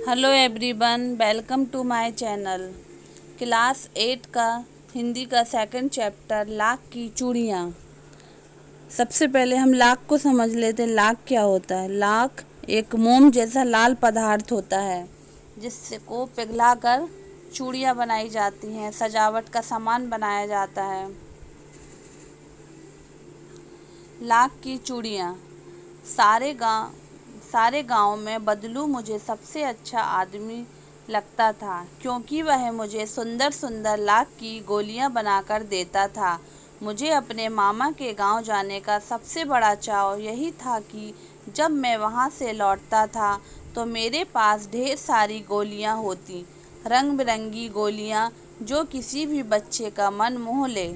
Hello everyone, welcome to my channel. Class 8 का हिंदी का second chapter lakh की चूड़ियाँ। सबसे पहले हम लाख को समझ लेते हैं। लाख क्या होता है? लाख एक मोम जैसा लाल पदार्थ होता है जिससे को पिघलाकर चूड़ियाँ बनाई जाती हैं, सजावट का सामान बनाया जाता है। लाख की चूड़ियाँ। सारे गांव में बदलू मुझे सबसे अच्छा आदमी लगता था, क्योंकि वह मुझे सुंदर सुंदर लाख की गोलियां बनाकर देता था। मुझे अपने मामा के गांव जाने का सबसे बड़ा चाव यही था कि जब मैं वहां से लौटता था तो मेरे पास ढेर सारी गोलियां होती, रंग बिरंगी गोलियां जो किसी भी बच्चे का मन मोह ले।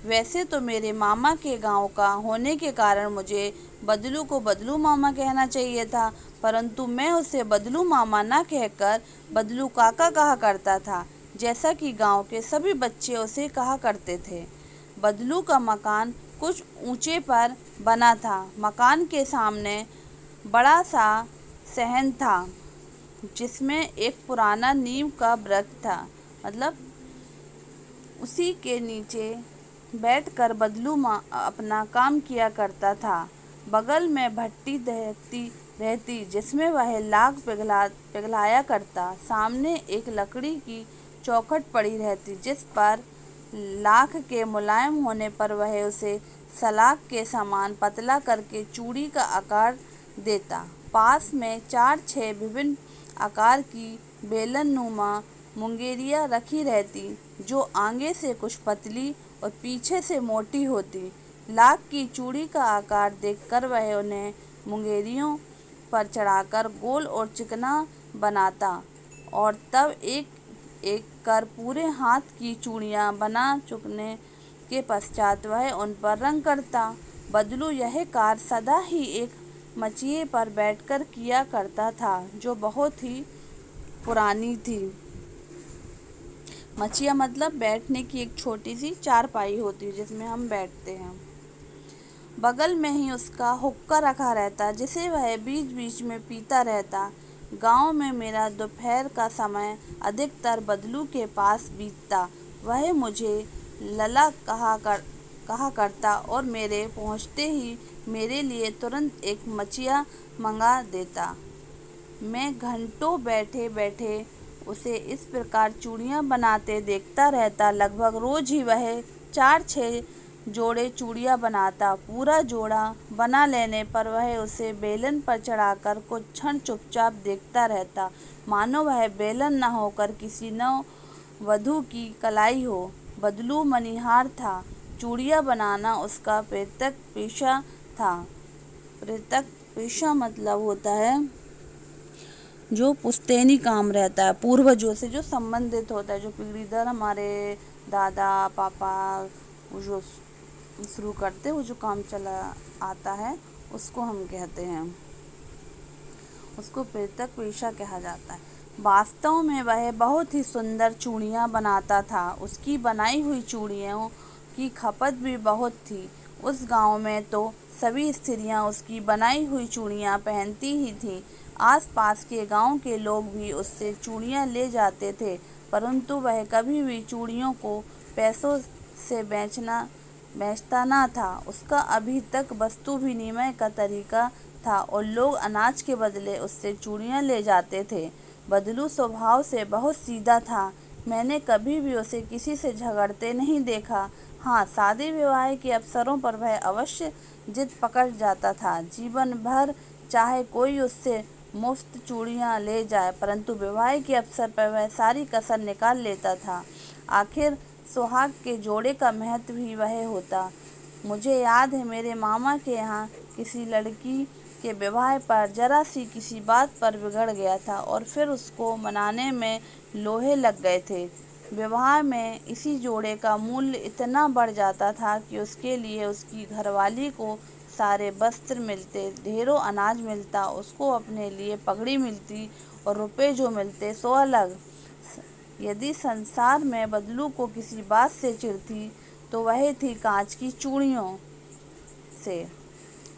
वैसे तो मेरे मामा के गांव का होने के कारण मुझे बदलू को बदलू मामा कहना चाहिए था, परंतु मैं उसे बदलू मामा ना कहकर बदलू काका कहा करता था, जैसा कि गांव के सभी बच्चे उसे कहा करते थे। बदलू का मकान कुछ ऊंचे पर बना था। मकान के सामने बड़ा सा सहन था जिसमें एक पुराना नीम का वृक्ष था। मतलब उसी के नीचे बैठकर बदलू अपना काम किया करता था। बगल में भट्टी दहकती रहती जिसमें वह लाख पिघलाया करता। सामने एक लकड़ी की चौखट पड़ी रहती जिस पर लाख के मुलायम होने पर वह उसे सलाख के समान पतला करके चूड़ी का आकार देता। पास में 4-6 विभिन्न आकार की बेलननुमा मुंगेरियाँ रखी रहती, जो आगे से कुछ पतली और पीछे से मोटी होती। लाख की चूड़ी का आकार देखकर वह उन्हें मुंगेरियों पर चढ़ाकर गोल और चिकना बनाता और तब एक एक कर पूरे हाथ की चूड़ियाँ बना चुकने के पश्चात वह उन पर रंग करता। बदलू यह कार्य सदा ही एक मचिए पर बैठकर किया करता था, जो बहुत ही पुरानी थी। मचिया मतलब बैठने की एक छोटी सी चारपाई होती है जिसमें हम बैठते हैं। बगल में ही उसका हुक्का रखा रहता जिसे वह बीच बीच में पीता रहता। गांव में मेरा दोपहर का समय अधिकतर बदलू के पास बीतता। वह मुझे लला कहा करता और मेरे पहुंचते ही मेरे लिए तुरंत एक मचिया मंगा देता। मैं घंटों बैठे बैठे उसे इस प्रकार चूड़ियाँ बनाते देखता रहता। लगभग रोज ही वह 4-6 जोड़े चूड़ियाँ बनाता। पूरा जोड़ा बना लेने पर वह उसे बेलन पर चढ़ाकर कुछ क्षण चुपचाप देखता रहता, मानो वह बेलन न होकर किसी नववधू की कलाई हो। बदलू मनिहार था। चूड़ियाँ बनाना उसका पैतृक पेशा था। पैतृक पेशा मतलब होता है जो पुश्तैनी काम रहता है, पूर्वजों से जो संबंधित होता है, जो पीढ़ी दर हमारे दादा पापा जो शुरू करते वो जो काम चला आता है उसको हम कहते हैं, उसको पैतृक पेशा कहा जाता है। वास्तव में वह बहुत ही सुंदर चूड़ियाँ बनाता था। उसकी बनाई हुई चूड़ियों की खपत भी बहुत थी। उस गांव में तो सभी स्त्रियां उसकी बनाई हुई चूड़ियाँ पहनती ही थीं। आसपास के गांव के लोग भी उससे चूड़ियाँ ले जाते थे, परंतु वह कभी भी चूड़ियों को पैसों से बेचता ना था। उसका अभी तक वस्तु विनिमय का तरीका था और लोग अनाज के बदले उससे चूड़ियाँ ले जाते थे। बदलू स्वभाव से बहुत सीधा था। मैंने कभी भी उसे किसी से झगड़ते नहीं देखा। हाँ, शादी विवाह के अवसरों पर वह अवश्य जिद पकड़ जाता था। जीवन भर चाहे कोई उससे मुफ्त चूड़ियाँ ले जाए, परंतु विवाह के अवसर पर वह सारी कसर निकाल लेता था। आखिर सुहाग के जोड़े का महत्व ही वह होता। मुझे याद है मेरे मामा के यहाँ किसी लड़की के विवाह पर जरा सी किसी बात पर बिगड़ गया था और फिर उसको मनाने में लोहे लग गए थे। विवाह में इसी जोड़े का मूल्य इतना बढ़ जाता था कि उसके लिए उसकी घरवाली को सारे वस्त्र मिलते, ढेरों अनाज मिलता, उसको अपने लिए पगड़ी मिलती और रुपए जो मिलते सो अलग। यदि संसार में बदलू को किसी बात से चिढ़ थी तो वह थी कांच की चूड़ियों से।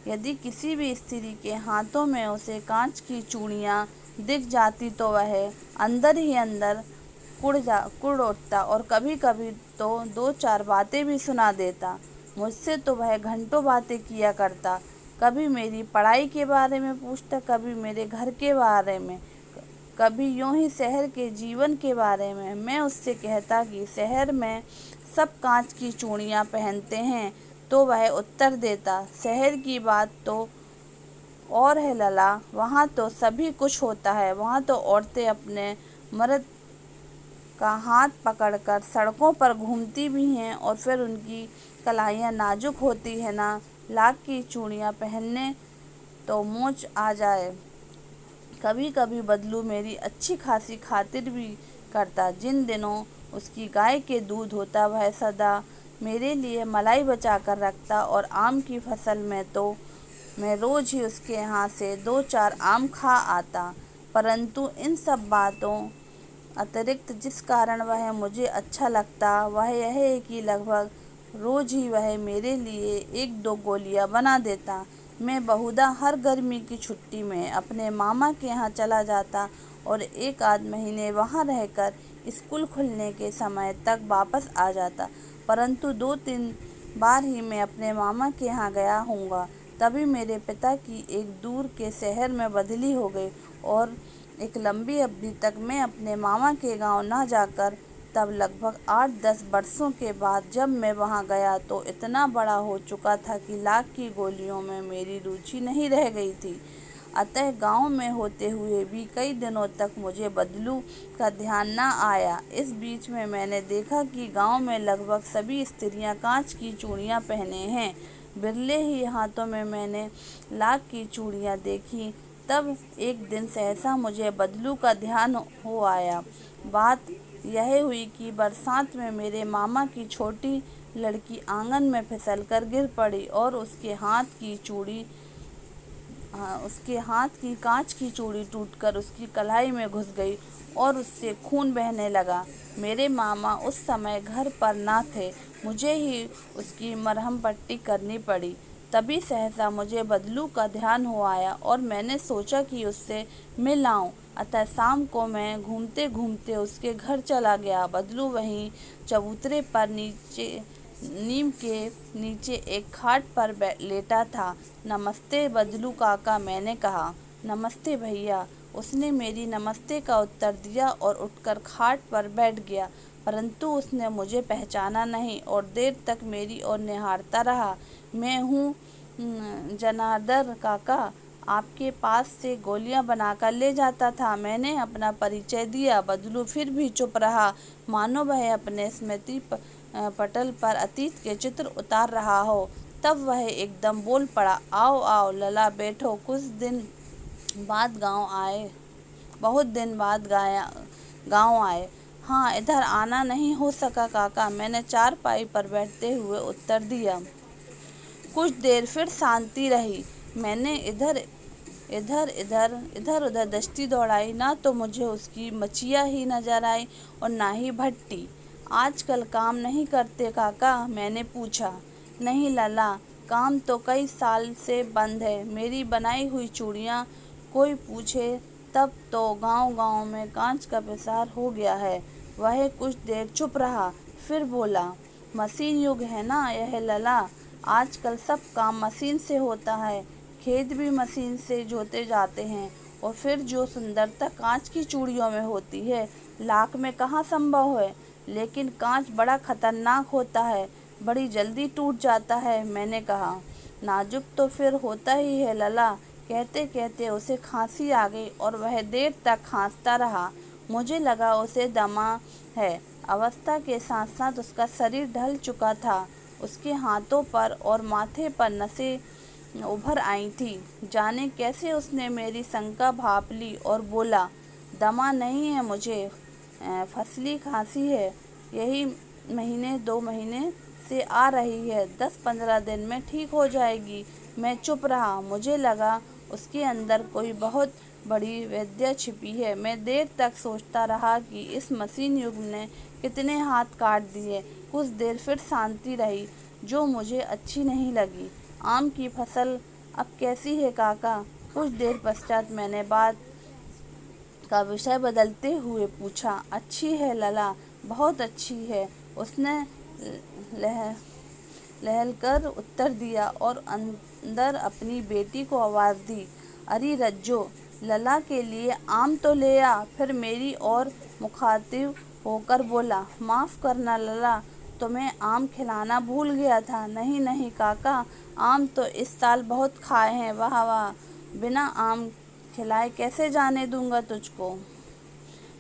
यदि किसी भी स्त्री के हाथों में उसे कांच की चूड़ियाँ दिख जाती तो वह अंदर ही अंदर कुढ़ उठता और कभी कभी तो दो चार बातें भी सुना देता। मुझसे तो वह घंटों बातें किया करता, कभी मेरी पढ़ाई के बारे में पूछता, कभी मेरे घर के बारे में, कभी यूं ही शहर के जीवन के बारे में। मैं उससे कहता कि शहर में सब कांच की चूड़ियां पहनते हैं, तो वह उत्तर देता, शहर की बात तो और है लला, वहाँ तो सभी कुछ होता है। वहाँ तो औरतें अपने मर्द का हाथ पकड़कर सड़कों पर घूमती भी हैं, और फिर उनकी कलाइयाँ नाजुक होती है ना। लाख की चूड़ियाँ पहनने तो मोच आ जाए। कभी कभी बदलू मेरी अच्छी खासी खातिर भी करता। जिन दिनों उसकी गाय के दूध होता, वह सदा मेरे लिए मलाई बचा कर रखता, और आम की फसल में तो मैं रोज ही उसके यहाँ से दो चार आम खा आता। परंतु इन सब बातों अतिरिक्त जिस कारण वह मुझे अच्छा लगता, वह यह है कि लगभग रोज ही वह मेरे लिए एक दो गोलियां बना देता। मैं बहुधा हर गर्मी की छुट्टी में अपने मामा के यहाँ चला जाता और एक आध महीने वहाँ रहकर स्कूल खुलने के समय तक वापस आ जाता। परंतु दो तीन बार ही मैं अपने मामा के यहाँ गया हूँगा। तभी मेरे पिता की एक दूर के शहर में बदली हो गई, और एक लंबी अवधि तक मैं अपने मामा के गांव न जाकर, तब लगभग 8-10 वर्षों के बाद जब मैं वहां गया तो इतना बड़ा हो चुका था कि लाख की गोलियों में मेरी रुचि नहीं रह गई थी। अतः गांव में होते हुए भी कई दिनों तक मुझे बदलू का ध्यान न आया। इस बीच में मैंने देखा कि गांव में लगभग सभी स्त्रियां कांच की चूड़ियां पहने हैं। बिरले ही हाथों में मैंने लाख की चूड़ियां देखी। तब एक दिन सहसा मुझे बदलू का ध्यान हो आया। बात यह हुई कि बरसात में मेरे मामा की छोटी लड़की आंगन में फिसल कर गिर पड़ी और उसके हाथ की कांच की चूड़ी टूटकर उसकी कलाई में घुस गई और उससे खून बहने लगा। मेरे मामा उस समय घर पर न थे, मुझे ही उसकी मरहम पट्टी करनी पड़ी। तभी सहसा मुझे बदलू का ध्यान हो आया और मैंने सोचा कि उससे मिल आऊं। अतः शाम को मैं घूमते घूमते उसके घर चला गया। बदलू वहीं चबूतरे पर नीम के नीचे एक खाट पर लेटा था। नमस्ते बदलू काका, मैंने कहा। नमस्ते भैया, उसने मेरी नमस्ते का उत्तर दिया और उठकर खाट पर बैठ गया। परंतु उसने मुझे पहचाना नहीं और देर तक मेरी ओर निहारता रहा। मैं हूँ जनार्दन काका, आपके पास से गोलियां बनाकर ले जाता था। मैंने अपना परिचय दिया। बदलू फिर भी चुप रहा, मानो वह अपने स्मृति पटल पर अतीत के चित्र उतार रहा हो। तब वह एकदम बोल पड़ा, आओ आओ लला, बैठो। बहुत दिन बाद गाँव आए। हाँ, इधर आना नहीं हो सका काका, मैंने चारपाई पर बैठते हुए उत्तर दिया। कुछ देर फिर शांति रही। मैंने इधर उधर दृष्टि दौड़ाई, ना तो मुझे उसकी मचिया ही नजर आई और ना ही भट्टी। आजकल काम नहीं करते काका, मैंने पूछा। नहीं लला, काम तो कई साल से बंद है। मेरी बनाई हुई चूड़ियाँ कोई पूछे तब तो गांव गांव में कांच का प्रसार हो गया है। वह कुछ देर चुप रहा, फिर बोला, मशीन युग है ना यह लला, आजकल सब काम मशीन से होता है। खेत भी मशीन से जोते जाते हैं, और फिर जो सुंदरता कांच की चूड़ियों में होती है, लाख में कहाँ संभव है। लेकिन कांच बड़ा खतरनाक होता है, बड़ी जल्दी टूट जाता है, मैंने कहा। नाजुक तो फिर होता ही है लला। कहते कहते उसे खांसी आ गई और वह देर तक खांसता रहा। मुझे लगा उसे दमा है। अवस्था के साथ साथ उसका शरीर ढल चुका था। उसके हाथों पर और माथे पर नसें उभर आई थी। जाने कैसे उसने मेरी शंका भांप ली और बोला, दमा नहीं है मुझे, फसली खांसी है। यही महीने 2 महीने से आ रही है, 10-15 दिन में ठीक हो जाएगी। मैं चुप रहा। मुझे लगा उसके अंदर कोई बहुत बड़ी विद्या छिपी है। मैं देर तक सोचता रहा कि इस मशीन युग ने कितने हाथ काट दिए। कुछ देर फिर शांति रही, जो मुझे अच्छी नहीं लगी। आम की फसल अब कैसी है काका? कुछ देर पश्चात मैंने बात کا विषय बदलते हुए पूछा। अच्छी है लला, बहुत अच्छी है, उसने लहलकर उत्तर दिया और अंदर अपनी बेटी को आवाज़ दी, अरे रज्जो, लला के लिए आम तो ले आ। फिर मेरी ओर मुखातिब होकर बोला, माफ़ करना लला, तुम्हें आम खिलाना भूल गया था। नहीं नहीं काका, आम तो इस साल बहुत खाए हैं। वाह वाह, बिना आम खिलाए कैसे जाने दूंगा तुझको।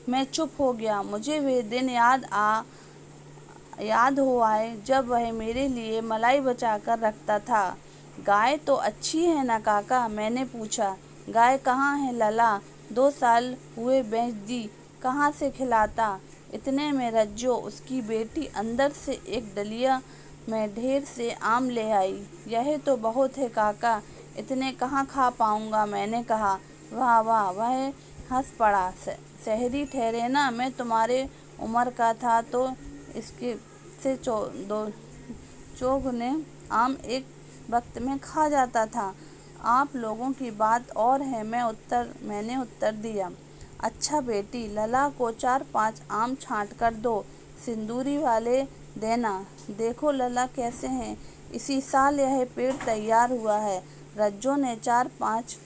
मैं चुप हो गया। मुझे वे दिन याद हो आए जब वह मेरे लिए मलाई बचा कर रखता था। गाय तो अच्छी है ना काका, मैंने पूछा। गाय कहाँ है लला, 2 साल हुए बेच दी, कहाँ से खिलाता। इतने में रज्जो, उसकी बेटी, अंदर से एक डलिया में ढेर से आम ले आई। यह तो बहुत है काका, इतने कहाँ खा पाऊंगा, मैंने कहा। वाह वाह, वह हंस पड़ा। शहरी ठहरे ना, मैं तुम्हारे उम्र का था तो इसके से चौगुने आम एक वक्त में खा जाता था। आप लोगों की बात और है, मैंने उत्तर दिया। अच्छा बेटी, लला को 4-5 आम छाँट कर दो, सिंदूरी वाले देना। देखो लला कैसे हैं, इसी साल यह पेड़ तैयार हुआ है। रज्जो ने 4-5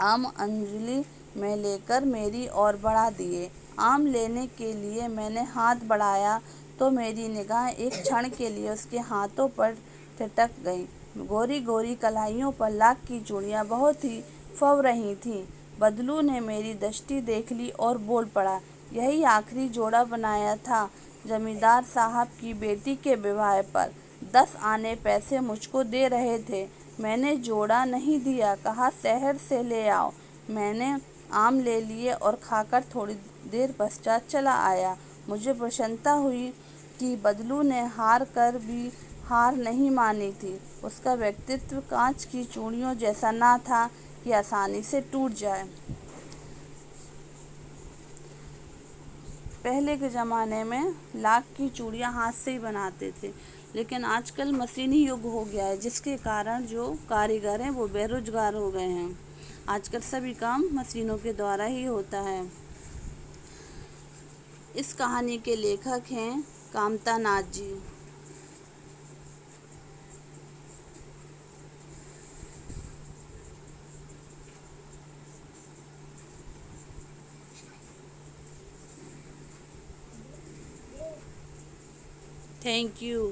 आम अंजलि में लेकर मेरी ओर बढ़ा दिए। आम लेने के लिए मैंने हाथ बढ़ाया तो मेरी निगाह एक क्षण के लिए उसके हाथों पर ठिठक गई। गोरी गोरी कलाइयों पर लाख की चूड़ियाँ बहुत ही फब रही थीं। बदलू ने मेरी दृष्टि देख ली और बोल पड़ा, यही आखिरी जोड़ा बनाया था जमींदार साहब की बेटी के विवाह पर। 10 आने पैसे मुझको दे रहे थे। मैंने जोड़ा नहीं दिया, कहा शहर से ले आओ। मैंने आम ले लिए और खाकर थोड़ी देर पश्चात चला आया। मुझे प्रसन्नता हुई कि बदलू ने हार कर भी हार नहीं मानी थी। उसका व्यक्तित्व कांच की चूड़ियों जैसा ना था कि आसानी से टूट जाए। पहले के ज़माने में लाख की चूड़ियाँ हाथ से ही बनाते थे, लेकिन आजकल मशीनी युग हो गया है, जिसके कारण जो कारीगर हैं वो बेरोजगार हो गए हैं। आजकल सभी काम मशीनों के द्वारा ही होता है। इस कहानी के लेखक हैं कामता नाथ जी। Thank you.